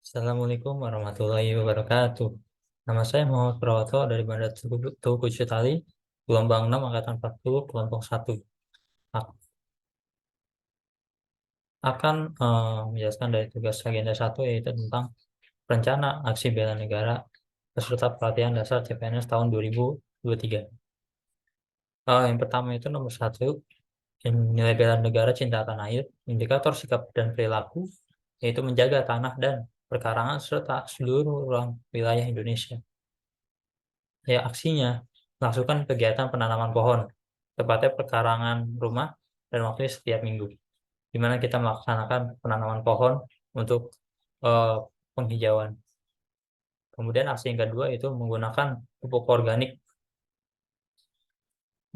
Assalamualaikum warahmatullahi wabarakatuh. Nama saya Muhammad Prawoto dari Bandar Tugu Citali, gelombang 6 Angkatan 40, kelompok 1. Akan menjelaskan dari tugas agenda 1 yaitu tentang rencana aksi bela negara beserta pelatihan dasar CPNS tahun 2023. Yang pertama itu nomor 1, nilai bela negara cinta tanah air, indikator sikap dan perilaku, yaitu menjaga tanah dan perkarangan serta seluruh ruang wilayah Indonesia. Ya, aksinya melakukan kegiatan penanaman pohon, tepatnya perkarangan rumah dan waktunya setiap minggu, di mana kita melaksanakan penanaman pohon untuk eh, penghijauan. Kemudian aksi yang kedua itu menggunakan pupuk organik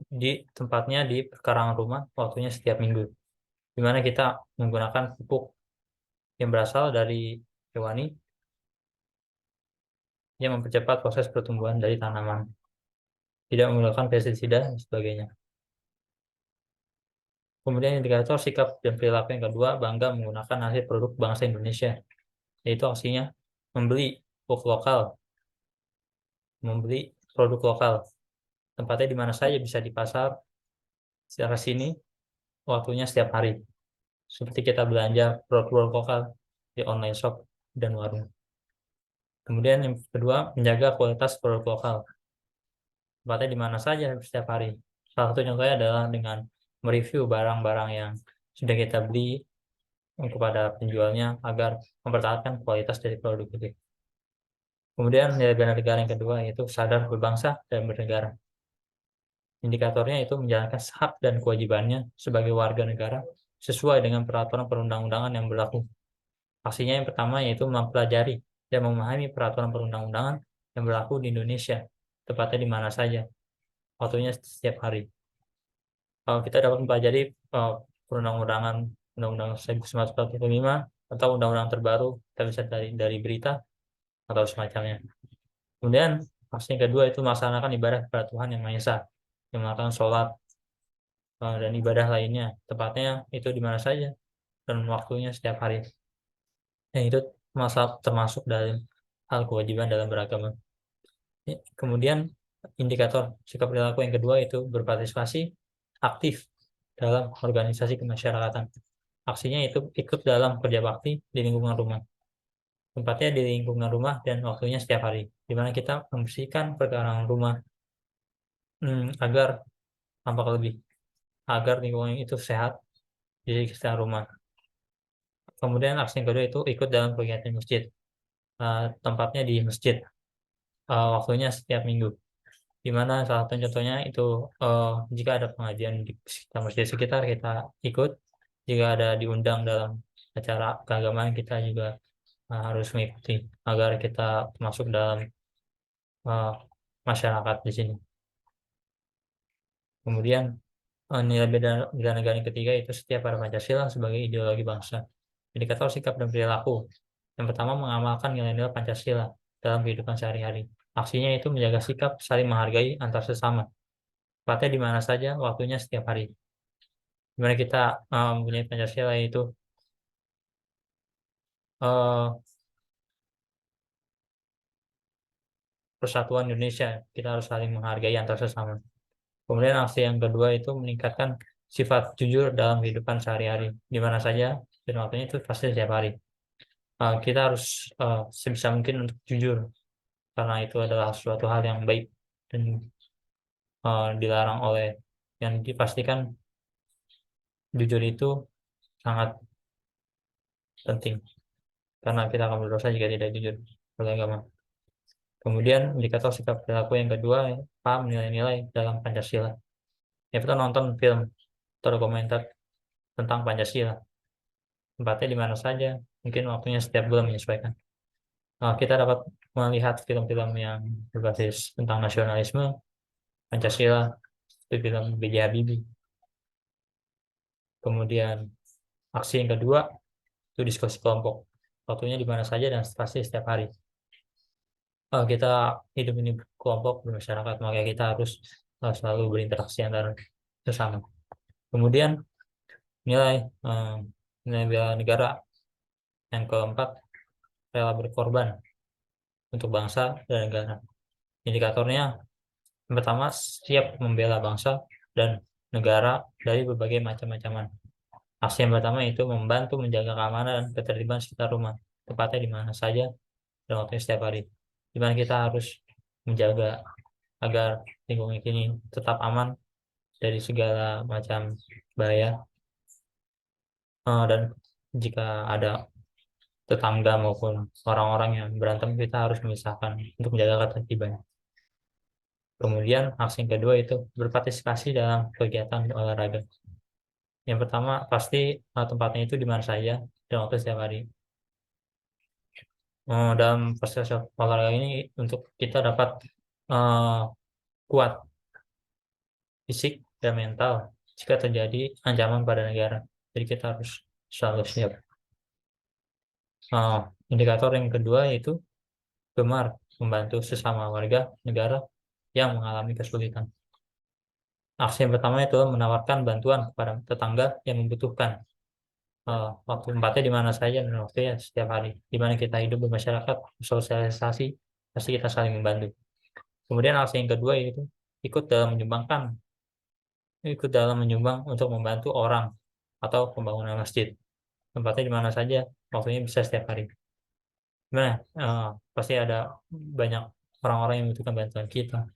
di tempatnya di perkarangan rumah, waktunya setiap minggu, di mana kita menggunakan pupuk yang berasal dari hewani yang mempercepat proses pertumbuhan dari tanaman, tidak menggunakan pestisida dan sebagainya. Kemudian indikator sikap dan perilaku yang kedua, bangga menggunakan hasil produk bangsa Indonesia, yaitu aksinya membeli pupuk lokal, membeli produk lokal, tempatnya di mana saja bisa di pasar, secara sini, waktunya setiap hari. Seperti kita belanja produk lokal di online shop dan warung. Kemudian yang kedua, menjaga kualitas produk lokal, tempatnya di mana saja setiap hari. Salah satu contohnya adalah dengan mereview barang-barang yang sudah kita beli kepada penjualnya agar mempertahankan kualitas dari produk itu. Kemudian nilai bela negara yang kedua yaitu sadar berbangsa dan bernegara. Indikatornya itu menjalankan hak dan kewajibannya sebagai warga negara sesuai dengan peraturan perundang-undangan yang berlaku. Aksinya yang pertama yaitu mempelajari dan memahami peraturan perundang-undangan yang berlaku di Indonesia, tepatnya di mana saja, waktunya setiap hari. Kalau kita dapat mempelajari perundang-undangan Undang-Undang 1945 atau undang-undang terbaru, kita bisa dari berita atau semacamnya. Kemudian aksi yang kedua itu melaksanakan ibadah kepada Tuhan Yang Maha Esa, yang melakukan sholat dan ibadah lainnya, tepatnya itu di mana saja dan waktunya setiap hari. Yang itu termasuk dalam hal kewajiban dalam beragama. Kemudian indikator sikap perilaku yang kedua itu berpartisipasi aktif dalam organisasi kemasyarakatan. Aksinya itu ikut dalam kerja bakti di lingkungan rumah. Tempatnya di lingkungan rumah dan waktunya setiap hari, di mana kita membersihkan perkarangan rumah agar tampak lebih, agar lingkungan itu sehat di sekitar rumah. Kemudian aksi yang kedua itu ikut dalam kegiatan masjid. Tempatnya di masjid, waktunya setiap minggu. Di mana salah satu contohnya itu jika ada pengajian di sekitar masjid sekitar kita ikut. Jika ada diundang dalam acara keagamaan kita juga harus mengikuti agar kita masuk dalam uh, masyarakat di sini. Kemudian nilai bela negara yang ketiga itu setia pada Pancasila sebagai ideologi bangsa. Indikator sikap dan perilaku. Yang pertama, mengamalkan nilai-nilai Pancasila dalam kehidupan sehari-hari. Aksinya itu menjaga sikap saling menghargai antar sesama. Tepatnya di mana saja, waktunya setiap hari. Di mana kita mempunyai Pancasila itu uh, persatuan Indonesia. Kita harus saling menghargai antar sesama. Kemudian aksi yang kedua itu meningkatkan sifat jujur dalam kehidupan sehari-hari. Di mana saja, dan waktunya itu pasti setiap hari. Kita harus sebisa mungkin untuk jujur karena itu adalah suatu hal yang baik dan dilarang oleh yang dipastikan jujur itu sangat penting karena kita akan berdosa jika tidak jujur oleh agama. Kemudian indikator sikap perilaku yang kedua, paham nilai-nilai dalam Pancasila. Ya, kita nonton film atau dokumenter tentang Pancasila, tempatnya di mana saja, mungkin waktunya setiap bulan menyesuaikan. Kita dapat melihat film-film yang berbasis tentang nasionalisme, Pancasila, seperti film B.J. Habibie. Kemudian aksi yang kedua itu diskusi kelompok. Waktunya di mana saja dan pasti setiap hari. Kita hidup ini kelompok bermasyarakat, maka kita harus selalu berinteraksi antar sesama. Kemudian nilai nilai bela negara yang keempat rela berkorban untuk bangsa dan negara. Indikatornya yang pertama, siap membela bangsa dan negara dari berbagai macam-macaman. Aksi yang pertama itu membantu menjaga keamanan dan ketertiban sekitar rumah, tepatnya di mana saja dan waktunya setiap hari. Di mana kita harus menjaga agar lingkungan ini tetap aman dari segala macam bahaya. Dan jika ada tetangga maupun orang-orang yang berantem, kita harus memisahkan untuk menjaga ketertiban. Kemudian aksi yang kedua itu berpartisipasi dalam kegiatan olahraga. Yang pertama pasti tempatnya itu di mana saja dan waktu setiap hari. Dalam proses olahraga ini untuk kita dapat eh, kuat fisik dan mental jika terjadi ancaman pada negara. Jadi kita harus selalu siap. Eh, Indikator yang kedua yaitu gemar membantu sesama warga negara yang mengalami kesulitan. Aksi yang pertama itu menawarkan bantuan kepada tetangga yang membutuhkan. Waktu tempatnya di mana saja dan waktunya setiap hari. Di mana kita hidup bermasyarakat, sosialisasi, pasti kita saling membantu. Kemudian aksi yang kedua itu ikut dalam menyumbang untuk membantu orang atau pembangunan masjid. Tempatnya di mana saja, waktunya bisa setiap hari. Gimana? Pasti ada banyak orang-orang yang membutuhkan bantuan kita.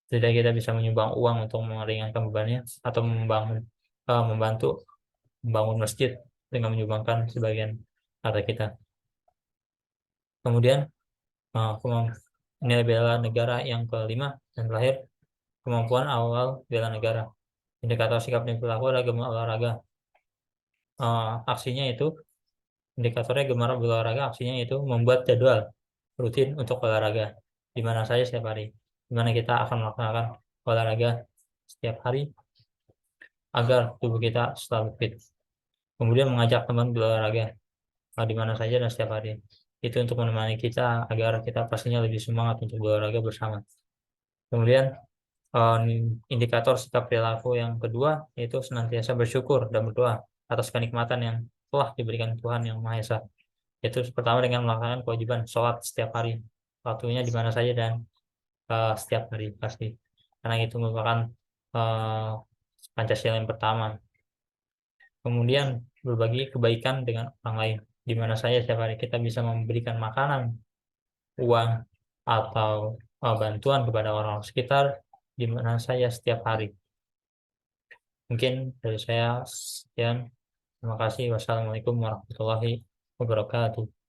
Tidak kita bisa menyumbang uang untuk meringankan bebannya atau membantu membangun masjid dengan menyumbangkan sebagian harta kita. Kemudian nilai bela negara yang kelima dan terakhir, kemampuan awal bela negara. Indikator sikap dan perilaku adalah gemar olahraga. Aksinya itu indikatornya gemar berolahraga, aksinya itu membuat jadwal rutin untuk olahraga di mana saja setiap hari. Di mana kita akan melaksanakan olahraga setiap hari agar tubuh kita selalu fit. Kemudian mengajak teman berolahraga di mana saja dan setiap hari. Itu untuk menemani kita agar kita pastinya lebih semangat untuk berolahraga bersama. Kemudian eh, indikator sikap perilaku yang kedua yaitu senantiasa bersyukur dan berdoa atas kenikmatan yang telah diberikan Tuhan Yang Maha Esa. Itu pertama dengan melaksanakan kewajiban sholat setiap hari, waktunya di mana saja dan setiap hari pasti. Karena itu merupakan uh, Pancasila yang pertama. Kemudian berbagi kebaikan dengan orang lain, di mana saja setiap hari kita bisa memberikan makanan, uang, atau bantuan kepada orang sekitar, di mana saja setiap hari. Mungkin dari saya sekian. Terima kasih. Wassalamualaikum warahmatullahi wabarakatuh.